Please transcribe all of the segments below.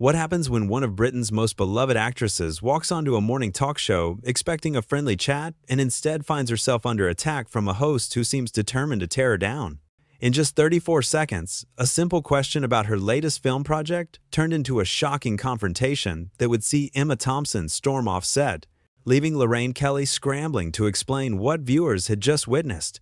What happens when one of Britain's most beloved actresses walks onto a morning talk show expecting a friendly chat and instead finds herself under attack from a host who seems determined to tear her down? In just 34 seconds, a simple question about her latest film project turned into a shocking confrontation that would see Emma Thompson storm off set, leaving Lorraine Kelly scrambling to explain what viewers had just witnessed.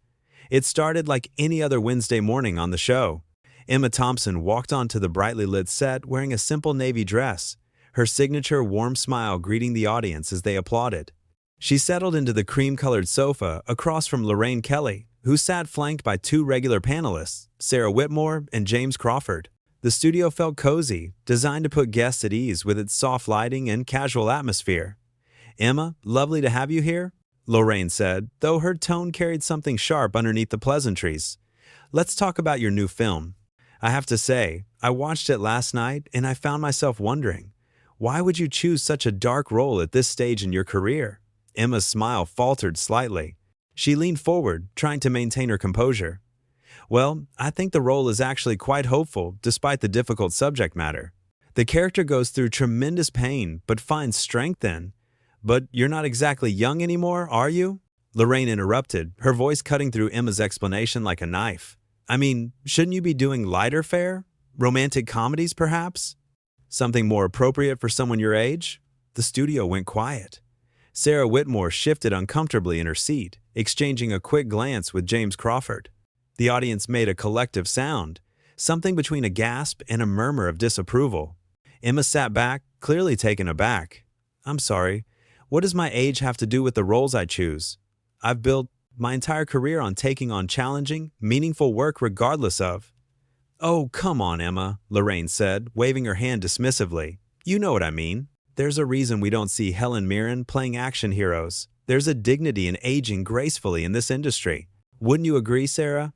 It started like any other Wednesday morning on the show. Emma Thompson walked onto the brightly lit set wearing a simple navy dress, her signature warm smile greeting the audience as they applauded. She settled into the cream-colored sofa across from Lorraine Kelly, who sat flanked by two regular panelists, Sarah Whitmore and James Crawford. The studio felt cozy, designed to put guests at ease with its soft lighting and casual atmosphere. "Emma, lovely to have you here," Lorraine said, though her tone carried something sharp underneath the pleasantries. "Let's talk about your new film. I have to say, I watched it last night and I found myself wondering, why would you choose such a dark role at this stage in your career?" Emma's smile faltered slightly. She leaned forward, trying to maintain her composure. "Well, I think the role is actually quite hopeful despite the difficult subject matter. The character goes through tremendous pain but finds strength in. But you're not exactly young anymore, are you?" Lorraine interrupted, her voice cutting through Emma's explanation like a knife. "I mean, shouldn't you be doing lighter fare? Romantic comedies, perhaps? Something more appropriate for someone your age?" The studio went quiet. Sarah Whitmore shifted uncomfortably in her seat, exchanging a quick glance with James Crawford. The audience made a collective sound, something between a gasp and a murmur of disapproval. Emma sat back, clearly taken aback. "I'm sorry, what does my age have to do with the roles I choose? I've built my entire career on taking on challenging, meaningful work regardless of—" "Oh, come on, Emma," Lorraine said, waving her hand dismissively. "You know what I mean. There's a reason we don't see Helen Mirren playing action heroes. There's a dignity in aging gracefully in this industry. Wouldn't you agree, Sarah?"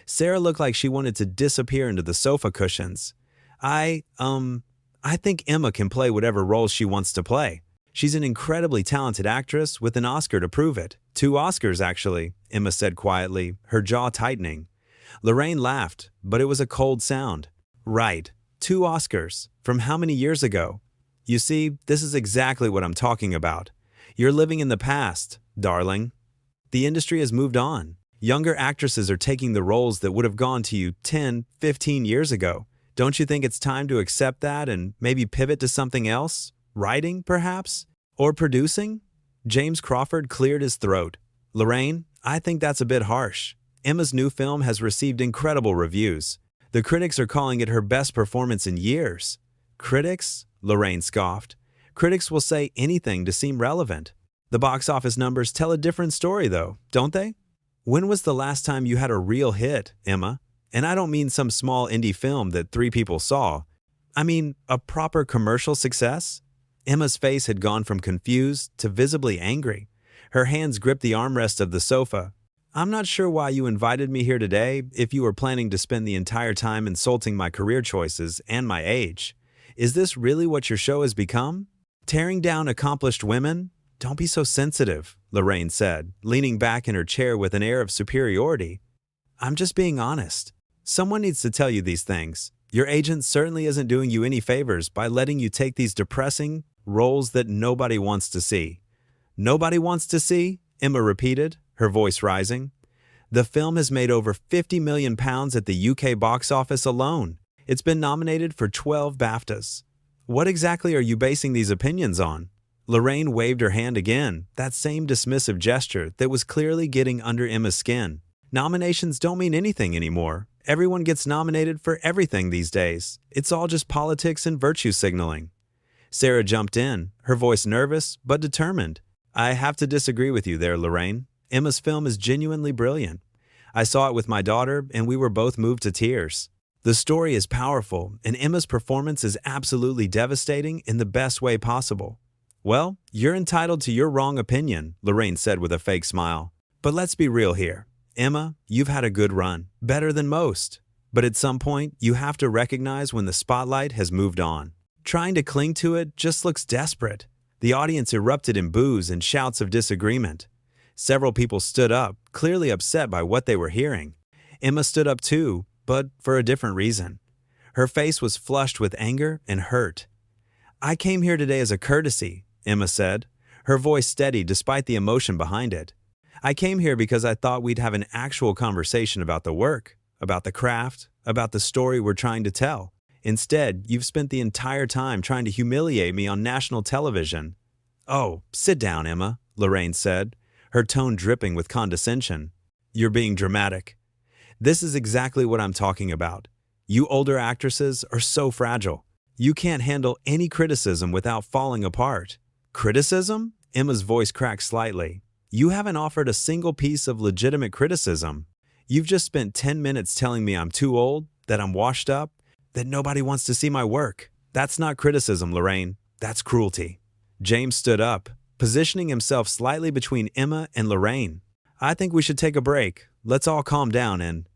Sarah looked like she wanted to disappear into the sofa cushions. I think Emma can play whatever roles she wants to play. She's an incredibly talented actress with an Oscar to prove it. 2 Oscars, actually," Emma said quietly, her jaw tightening. Lorraine laughed, but it was a cold sound. "Right, 2 Oscars. From how many years ago? You see, this is exactly what I'm talking about. You're living in the past, darling. The industry has moved on. Younger actresses are taking the roles that would have gone to you 10, 15 years ago. Don't you think it's time to accept that and maybe pivot to something else? Writing, perhaps? Or producing?" James Crawford cleared his throat. "Lorraine, I think that's a bit harsh. Emma's new film has received incredible reviews. The critics are calling it her best performance in years." "Critics?" Lorraine scoffed. "Critics will say anything to seem relevant. The box office numbers tell a different story, though, don't they? When was the last time you had a real hit, Emma? And I don't mean some small indie film that 3 people saw. I mean a proper commercial success." Emma's face had gone from confused to visibly angry. Her hands gripped the armrest of the sofa. "I'm not sure why you invited me here today if you were planning to spend the entire time insulting my career choices and my age. Is this really what your show has become? Tearing down accomplished women? Don't be so sensitive," Lorraine said, leaning back in her chair with an air of superiority. "I'm just being honest. Someone needs to tell you these things. Your agent certainly isn't doing you any favors by letting you take these depressing roles that nobody wants to see." "Nobody wants to see?" Emma repeated, her voice rising. "The film has made over £50 million at the UK box office alone. It's been nominated for 12 BAFTAs. What exactly are you basing these opinions on?" Lorraine waved her hand again, that same dismissive gesture that was clearly getting under Emma's skin. "Nominations don't mean anything anymore. Everyone gets nominated for everything these days. It's all just politics and virtue signaling." Sarah jumped in, her voice nervous but determined. "I have to disagree with you there, Lorraine. Emma's film is genuinely brilliant. I saw it with my daughter and we were both moved to tears. The story is powerful and Emma's performance is absolutely devastating in the best way possible." "Well, you're entitled to your wrong opinion," Lorraine said with a fake smile. "But let's be real here. Emma, you've had a good run, better than most. But at some point, you have to recognize when the spotlight has moved on. Trying to cling to it just looks desperate." The audience erupted in boos and shouts of disagreement. Several people stood up, clearly upset by what they were hearing. Emma stood up too, but for a different reason. Her face was flushed with anger and hurt. I came here today as a courtesy, Emma said, her voice steady despite the emotion behind it. I came here because I thought we'd have an actual conversation about the work, about the craft, about the story we're trying to tell. Instead, you've spent the entire time trying to humiliate me on national television. Oh, sit down, Emma, Lorraine said, her tone dripping with condescension. You're being dramatic. This is exactly what I'm talking about. You older actresses are so fragile. You can't handle any criticism without falling apart. Criticism? Emma's voice cracked slightly. You haven't offered a single piece of legitimate criticism. You've just spent 10 minutes telling me I'm too old, that I'm washed up, that nobody wants to see my work. That's not criticism, Lorraine. That's cruelty. James stood up, positioning himself slightly between Emma and Lorraine. I think we should take a break. Let's all calm down and…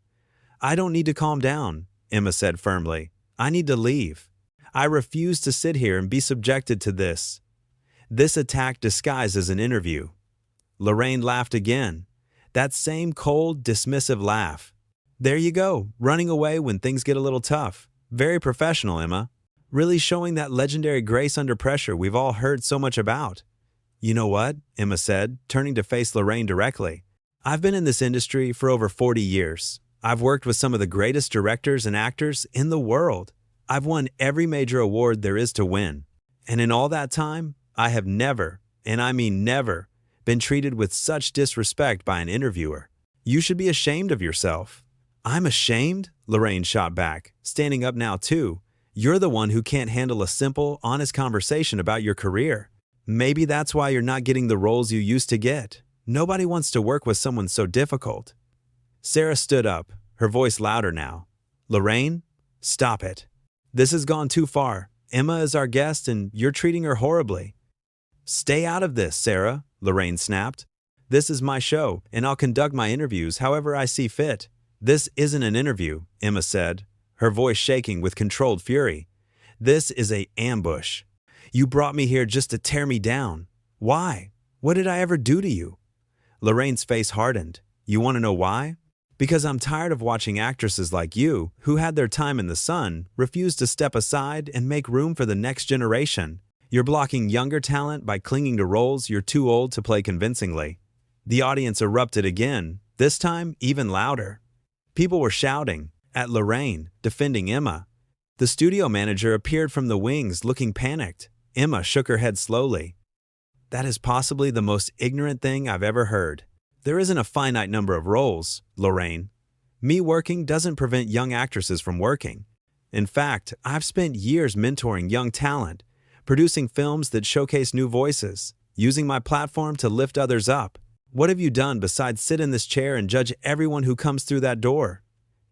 I don't need to calm down, Emma said firmly. I need to leave. I refuse to sit here and be subjected to this. This attack disguised as an interview. Lorraine laughed again. That same cold, dismissive laugh. There you go, running away when things get a little tough. Very professional, Emma. Really showing that legendary grace under pressure we've all heard so much about. You know what? Emma said, turning to face Lorraine directly. I've been in this industry for over 40 years. I've worked with some of the greatest directors and actors in the world. I've won every major award there is to win. And in all that time, I have never, and I mean never, been treated with such disrespect by an interviewer. You should be ashamed of yourself. I'm ashamed? Lorraine shot back, standing up now too. You're the one who can't handle a simple, honest conversation about your career. Maybe that's why you're not getting the roles you used to get. Nobody wants to work with someone so difficult. Sarah stood up, her voice louder now. Lorraine, stop it. This has gone too far. Emma is our guest and you're treating her horribly. Stay out of this, Sarah, Lorraine snapped. This is my show, and I'll conduct my interviews however I see fit. This isn't an interview, Emma said, her voice shaking with controlled fury. This is an ambush. You brought me here just to tear me down. Why? What did I ever do to you? Lorraine's face hardened. You want to know why? Because I'm tired of watching actresses like you, who had their time in the sun, refuse to step aside and make room for the next generation. You're blocking younger talent by clinging to roles you're too old to play convincingly. The audience erupted again, this time even louder. People were shouting, at Lorraine, defending Emma. The studio manager appeared from the wings looking panicked. Emma shook her head slowly. That is possibly the most ignorant thing I've ever heard. There isn't a finite number of roles, Lorraine. Me working doesn't prevent young actresses from working. In fact, I've spent years mentoring young talent, producing films that showcase new voices, using my platform to lift others up. What have you done besides sit in this chair and judge everyone who comes through that door?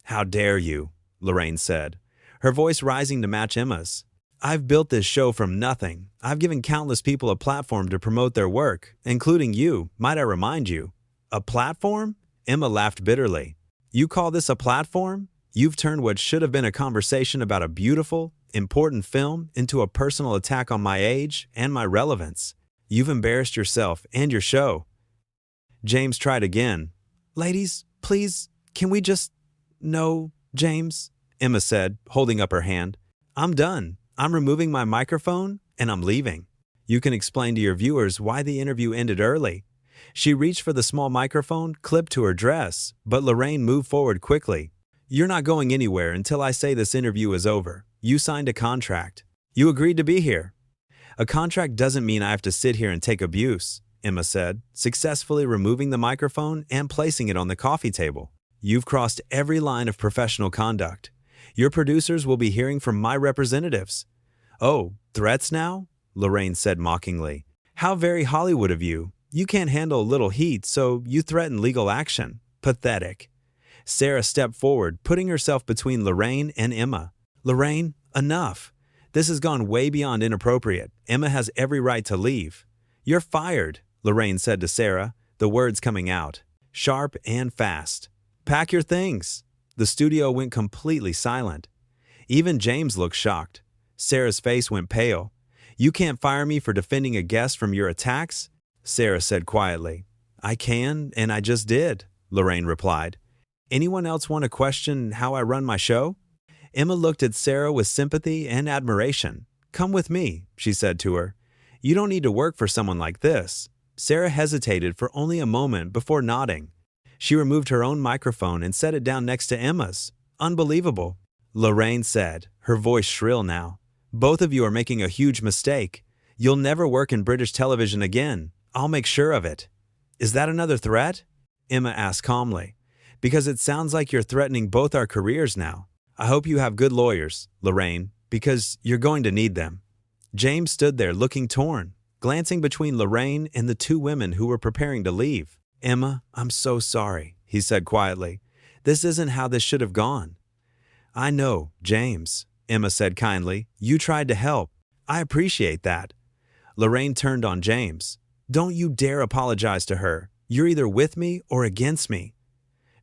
How dare you, Lorraine said, her voice rising to match Emma's. I've built this show from nothing. I've given countless people a platform to promote their work, including you, might I remind you. A platform? Emma laughed bitterly. You call this a platform? You've turned what should have been a conversation about a beautiful, important film into a personal attack on my age and my relevance. You've embarrassed yourself and your show. James tried again. Ladies, please, can we just… No, James, Emma said, holding up her hand. I'm done. I'm removing my microphone and I'm leaving. You can explain to your viewers why the interview ended early. She reached for the small microphone clipped to her dress, but Lorraine moved forward quickly. You're not going anywhere until I say this interview is over. You signed a contract. You agreed to be here. A contract doesn't mean I have to sit here and take abuse, Emma said, successfully removing the microphone and placing it on the coffee table. You've crossed every line of professional conduct. Your producers will be hearing from my representatives. Oh, threats now? Lorraine said mockingly. How very Hollywood of you. You can't handle a little heat, so you threaten legal action. Pathetic. Sarah stepped forward, putting herself between Lorraine and Emma. Lorraine, enough. This has gone way beyond inappropriate. Emma has every right to leave. You're fired, Lorraine said to Sarah, the words coming out, sharp and fast. Pack your things. The studio went completely silent. Even James looked shocked. Sarah's face went pale. You can't fire me for defending a guest from your attacks? Sarah said quietly. I can, and I just did, Lorraine replied. Anyone else want to question how I run my show? Emma looked at Sarah with sympathy and admiration. "Come with me," she said to her. "You don't need to work for someone like this." Sarah hesitated for only a moment before nodding. She removed her own microphone and set it down next to Emma's. "Unbelievable," Lorraine said, her voice shrill now. "Both of you are making a huge mistake. You'll never work in British television again. I'll make sure of it." "Is that another threat?" Emma asked calmly. "Because it sounds like you're threatening both our careers now. I hope you have good lawyers, Lorraine, because you're going to need them." James stood there looking torn, glancing between Lorraine and the two women who were preparing to leave. "Emma, I'm so sorry," he said quietly. "This isn't how this should have gone." "I know, James," Emma said kindly. "You tried to help. I appreciate that." Lorraine turned on James. "Don't you dare apologize to her. You're either with me or against me."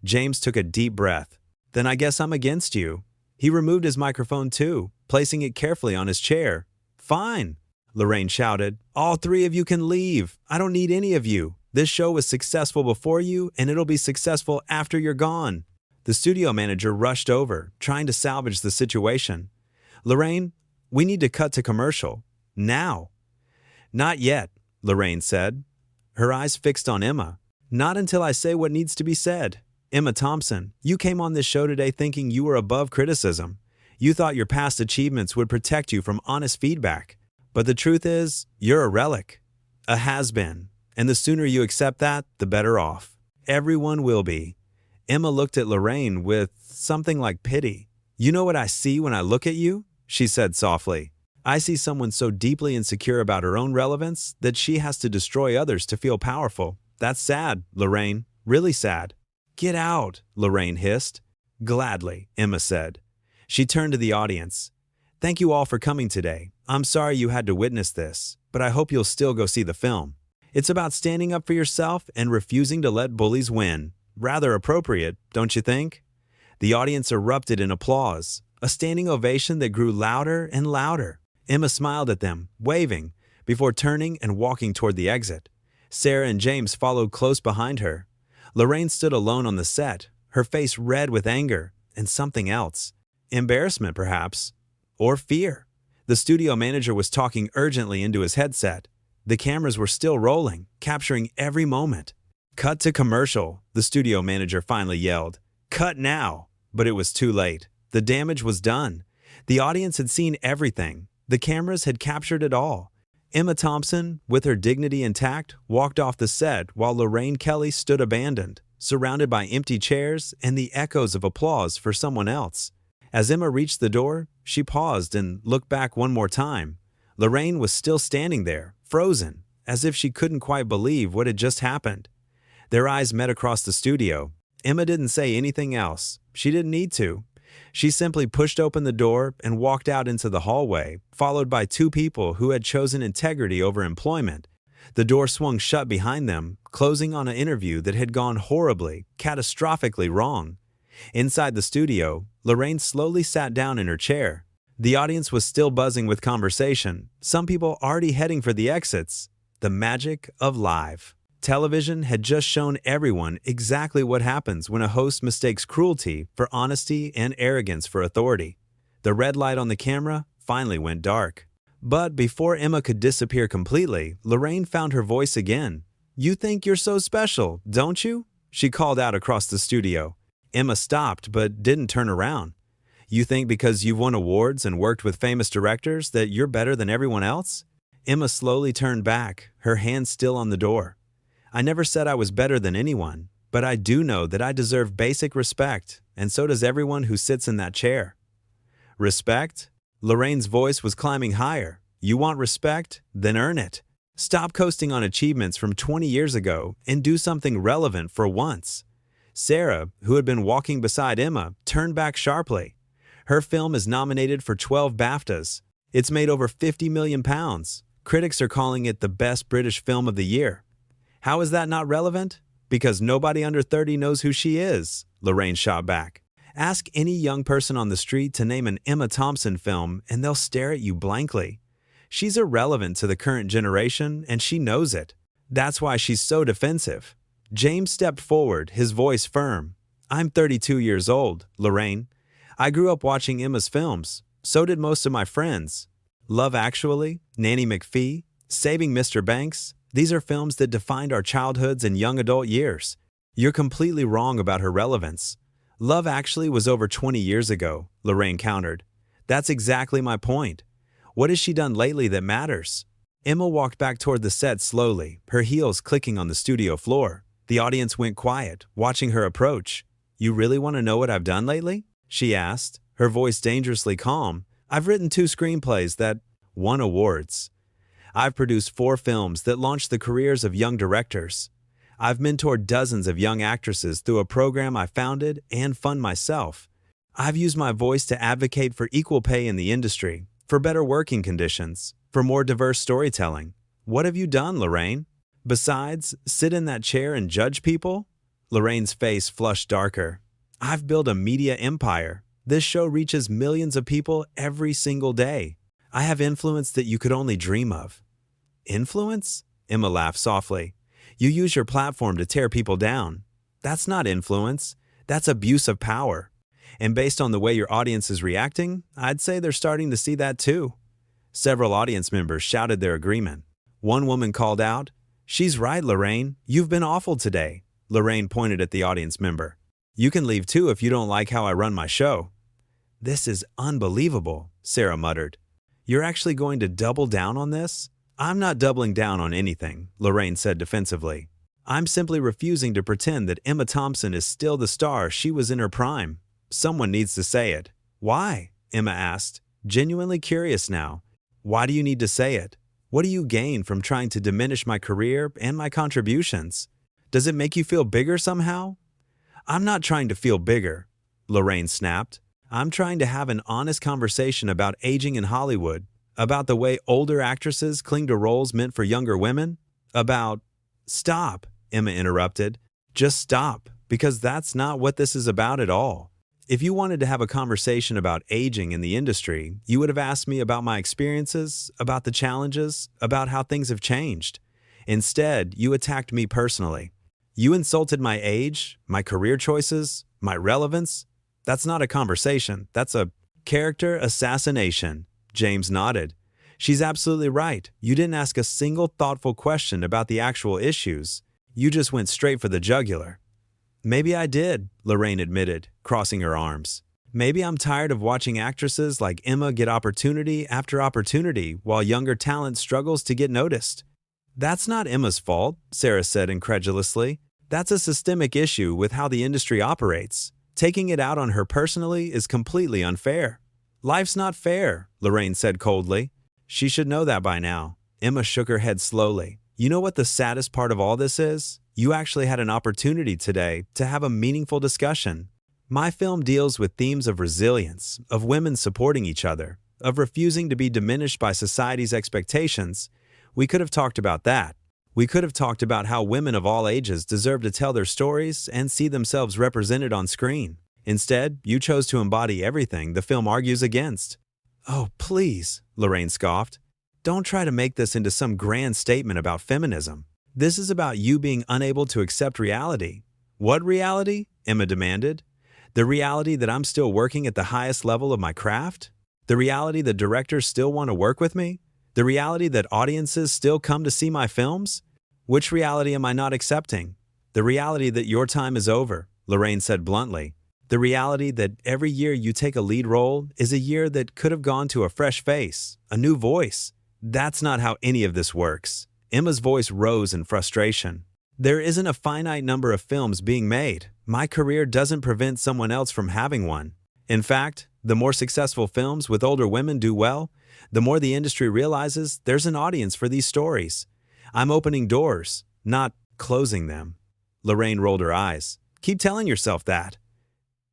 James took a deep breath. "Then I guess I'm against you." He removed his microphone too, placing it carefully on his chair. "Fine," Lorraine shouted. "All three of you can leave. I don't need any of you. This show was successful before you, and it'll be successful after you're gone." The studio manager rushed over, trying to salvage the situation. "Lorraine, we need to cut to commercial. Now." "Not yet," Lorraine said, her eyes fixed on Emma. "Not until I say what needs to be said. Emma Thompson, you came on this show today thinking you were above criticism. You thought your past achievements would protect you from honest feedback. But the truth is, you're a relic, a has-been, and the sooner you accept that, the better off. Everyone will be." Emma looked at Lorraine with something like pity. "You know what I see when I look at you?" she said softly. "I see someone so deeply insecure about her own relevance that she has to destroy others to feel powerful. That's sad, Lorraine, really sad." "Get out," Lorraine hissed. "Gladly," Emma said. She turned to the audience. "Thank you all for coming today. I'm sorry you had to witness this, but I hope you'll still go see the film. It's about standing up for yourself and refusing to let bullies win. Rather appropriate, don't you think?" The audience erupted in applause, a standing ovation that grew louder and louder. Emma smiled at them, waving, before turning and walking toward the exit. Sarah and James followed close behind her. Lorraine stood alone on the set, her face red with anger and something else. Embarrassment, perhaps. Or fear. The studio manager was talking urgently into his headset. The cameras were still rolling, capturing every moment. "Cut to commercial," the studio manager finally yelled. "Cut now!" But it was too late. The damage was done. The audience had seen everything. The cameras had captured it all. Emma Thompson, with her dignity intact, walked off the set while Lorraine Kelly stood abandoned, surrounded by empty chairs and the echoes of applause for someone else. As Emma reached the door, she paused and looked back one more time. Lorraine was still standing there, frozen, as if she couldn't quite believe what had just happened. Their eyes met across the studio. Emma didn't say anything else. She didn't need to. She simply pushed open the door and walked out into the hallway, followed by two people who had chosen integrity over employment. The door swung shut behind them, closing on an interview that had gone horribly, catastrophically wrong. Inside the studio, Lorraine slowly sat down in her chair. The audience was still buzzing with conversation, some people already heading for the exits. The magic of live. Television had just shown everyone exactly what happens when a host mistakes cruelty for honesty and arrogance for authority. The red light on the camera finally went dark. But before Emma could disappear completely, Lorraine found her voice again. "You think you're so special, don't you?" she called out across the studio. Emma stopped but didn't turn around. "You think because you've won awards and worked with famous directors that you're better than everyone else?" Emma slowly turned back, her hand still on the door. "I never said I was better than anyone, but I do know that I deserve basic respect, and so does everyone who sits in that chair." "Respect?" Lorraine's voice was climbing higher. "You want respect? Then earn it. Stop coasting on achievements from 20 years ago and do something relevant for once." Sarah, who had been walking beside Emma, turned back sharply. Her film is nominated for 12 BAFTAs. It's made over £50 million. Critics are calling it the best British film of the year. "How is that not relevant?" "Because nobody under 30 knows who she is," Lorraine shot back. "Ask any young person on the street to name an Emma Thompson film and they'll stare at you blankly. She's irrelevant to the current generation and she knows it. That's why she's so defensive." James stepped forward, his voice firm. "I'm 32 years old, Lorraine. I grew up watching Emma's films. So did most of my friends. Love Actually, Nanny McPhee, Saving Mr. Banks, these are films that defined our childhoods and young adult years. You're completely wrong about her relevance. Love Actually was over 20 years ago, Lorraine countered. That's exactly my point. What has she done lately that matters? Emma walked back toward the set slowly, her heels clicking on the studio floor. The audience went quiet, watching her approach. You really want to know what I've done lately? She asked, her voice dangerously calm. I've written 2 screenplays that won awards. I've produced 4 films that launched the careers of young directors. I've mentored dozens of young actresses through a program I founded and fund myself. I've used my voice to advocate for equal pay in the industry, for better working conditions, for more diverse storytelling. What have you done, Lorraine? Besides, sit in that chair and judge people? Lorraine's face flushed darker. I've built a media empire. This show reaches millions of people every single day. I have influence that you could only dream of. Influence? Emma laughed softly. You use your platform to tear people down. That's not influence. That's abuse of power. And based on the way your audience is reacting, I'd say they're starting to see that too. Several audience members shouted their agreement. One woman called out, She's right, Lorraine. You've been awful today. Lorraine pointed at the audience member. You can leave too if you don't like how I run my show. This is unbelievable, Sarah muttered. You're actually going to double down on this? I'm not doubling down on anything, Lorraine said defensively. I'm simply refusing to pretend that Emma Thompson is still the star she was in her prime. Someone needs to say it. Why? Emma asked, genuinely curious now. Why do you need to say it? What do you gain from trying to diminish my career and my contributions? Does it make you feel bigger somehow? I'm not trying to feel bigger, Lorraine snapped. I'm trying to have an honest conversation about aging in Hollywood, about the way older actresses cling to roles meant for younger women, about… Stop, Emma interrupted. Just stop, because that's not what this is about at all. If you wanted to have a conversation about aging in the industry, you would have asked me about my experiences, about the challenges, about how things have changed. Instead, you attacked me personally. You insulted my age, my career choices, my relevance. That's not a conversation. That's a character assassination. James nodded. She's absolutely right. You didn't ask a single thoughtful question about the actual issues. You just went straight for the jugular. Maybe I did, Lorraine admitted, crossing her arms. Maybe I'm tired of watching actresses like Emma get opportunity after opportunity while younger talent struggles to get noticed. That's not Emma's fault, Sarah said incredulously. That's a systemic issue with how the industry operates. Taking it out on her personally is completely unfair. Life's not fair, Lorraine said coldly. She should know that by now. Emma shook her head slowly. You know what the saddest part of all this is? You actually had an opportunity today to have a meaningful discussion. My film deals with themes of resilience, of women supporting each other, of refusing to be diminished by society's expectations. We could have talked about that. We could have talked about how women of all ages deserve to tell their stories and see themselves represented on screen. Instead, you chose to embody everything the film argues against. Oh, please, Lorraine scoffed. Don't try to make this into some grand statement about feminism. This is about you being unable to accept reality. What reality? Emma demanded. The reality that I'm still working at the highest level of my craft? The reality that directors still want to work with me? The reality that audiences still come to see my films? Which reality am I not accepting? The reality that your time is over, Lorraine said bluntly. The reality that every year you take a lead role is a year that could have gone to a fresh face, a new voice. That's not how any of this works. Emma's voice rose in frustration. There isn't a finite number of films being made. My career doesn't prevent someone else from having one. In fact, the more successful films with older women do well, the more the industry realizes there's an audience for these stories. I'm opening doors, not closing them. Lorraine rolled her eyes. Keep telling yourself that.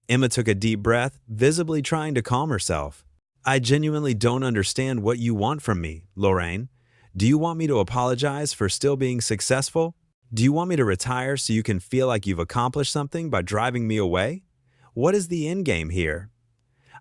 Emma took a deep breath, visibly trying to calm herself. I genuinely don't understand what you want from me, Lorraine. Do you want me to apologize for still being successful? Do you want me to retire so you can feel like you've accomplished something by driving me away? What is the end game here?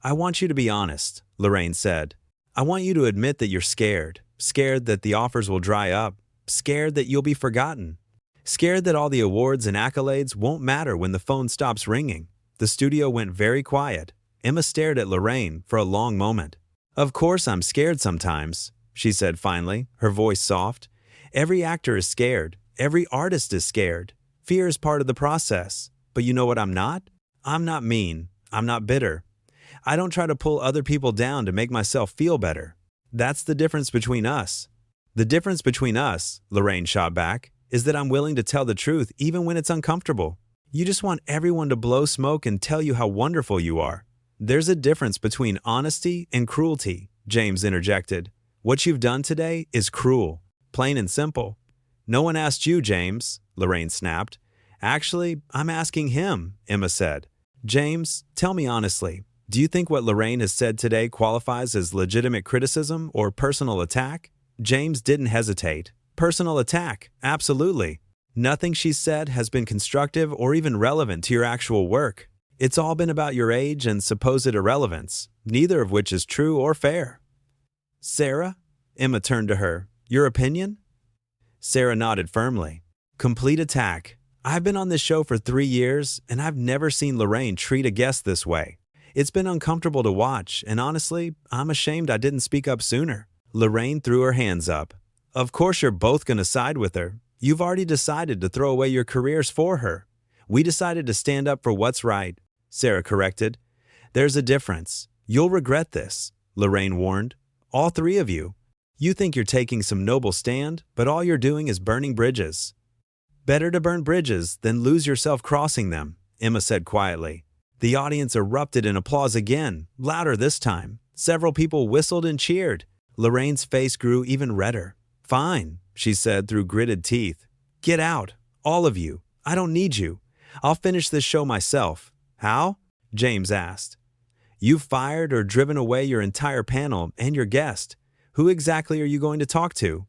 I want you to be honest, Lorraine said. I want you to admit that you're scared. Scared that the offers will dry up. Scared that you'll be forgotten. Scared that all the awards and accolades won't matter when the phone stops ringing. The studio went very quiet. Emma stared at Lorraine for a long moment. Of course I'm scared sometimes, she said finally, her voice soft. Every actor is scared. Every artist is scared. Fear is part of the process. But you know what I'm not? I'm not mean. I'm not bitter. I don't try to pull other people down to make myself feel better. That's the difference between us. The difference between us, Lorraine shot back, is that I'm willing to tell the truth even when it's uncomfortable. You just want everyone to blow smoke and tell you how wonderful you are. There's a difference between honesty and cruelty, James interjected. What you've done today is cruel, plain and simple. No one asked you, James, Lorraine snapped. Actually, I'm asking him, Emma said. James, tell me honestly, do you think what Lorraine has said today qualifies as legitimate criticism or personal attack? James didn't hesitate. Personal attack, absolutely. Nothing she said has been constructive or even relevant to your actual work. It's all been about your age and supposed irrelevance, neither of which is true or fair. Sarah? Emma turned to her. Your opinion? Sarah nodded firmly. Complete attack. I've been on this show for 3 years, and I've never seen Lorraine treat a guest this way. It's been uncomfortable to watch, and honestly, I'm ashamed I didn't speak up sooner. Lorraine threw her hands up. Of course you're both going to side with her. You've already decided to throw away your careers for her. We decided to stand up for what's right, Sarah corrected. There's a difference. You'll regret this, Lorraine warned. All 3 of you. You think you're taking some noble stand, but all you're doing is burning bridges. Better to burn bridges than lose yourself crossing them, Emma said quietly. The audience erupted in applause again, louder this time. Several people whistled and cheered. Lorraine's face grew even redder. Fine, she said through gritted teeth. Get out, all of you. I don't need you. I'll finish this show myself. How? James asked. You've fired or driven away your entire panel and your guest. Who exactly are you going to talk to?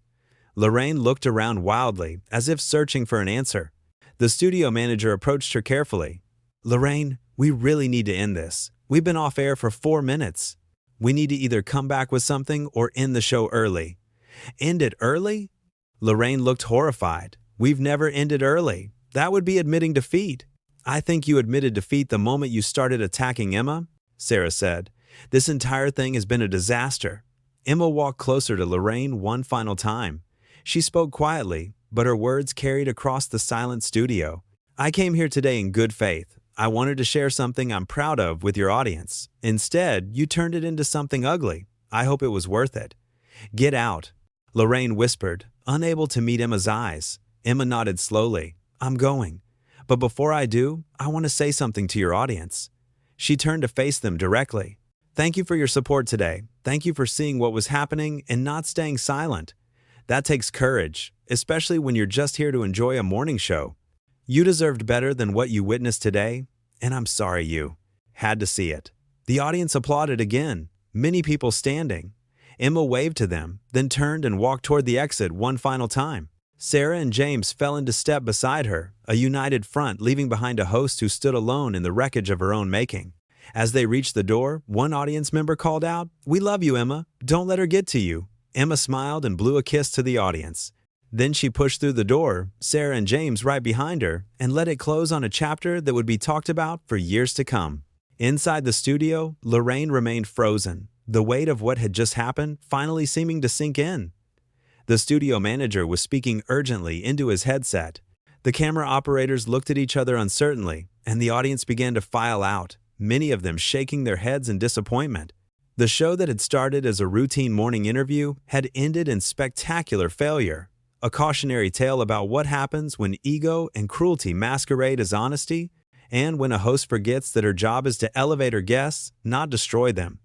Lorraine looked around wildly, as if searching for an answer. The studio manager approached her carefully. Lorraine, we really need to end this. We've been off air for 4 minutes. We need to either come back with something or end the show early. End it early? Lorraine looked horrified. We've never ended early. That would be admitting defeat. I think you admitted defeat the moment you started attacking Emma, Sarah said. This entire thing has been a disaster. Emma walked closer to Lorraine one final time. She spoke quietly, but her words carried across the silent studio. I came here today in good faith. I wanted to share something I'm proud of with your audience. Instead, you turned it into something ugly. I hope it was worth it. Get out, Lorraine whispered, unable to meet Emma's eyes. Emma nodded slowly. I'm going. But before I do, I want to say something to your audience. She turned to face them directly. Thank you for your support today. Thank you for seeing what was happening and not staying silent. That takes courage, especially when you're just here to enjoy a morning show. You deserved better than what you witnessed today, and I'm sorry you had to see it. The audience applauded again, many people standing. Emma waved to them, then turned and walked toward the exit one final time. Sarah and James fell into step beside her, a united front leaving behind a host who stood alone in the wreckage of her own making. As they reached the door, one audience member called out, "We love you, Emma. Don't let her get to you." Emma smiled and blew a kiss to the audience. Then she pushed through the door, Sarah and James right behind her, and let it close on a chapter that would be talked about for years to come. Inside the studio, Lorraine remained frozen, the weight of what had just happened finally seeming to sink in. The studio manager was speaking urgently into his headset. The camera operators looked at each other uncertainly, and the audience began to file out, many of them shaking their heads in disappointment. The show that had started as a routine morning interview had ended in spectacular failure, a cautionary tale about what happens when ego and cruelty masquerade as honesty, and when a host forgets that her job is to elevate her guests, not destroy them.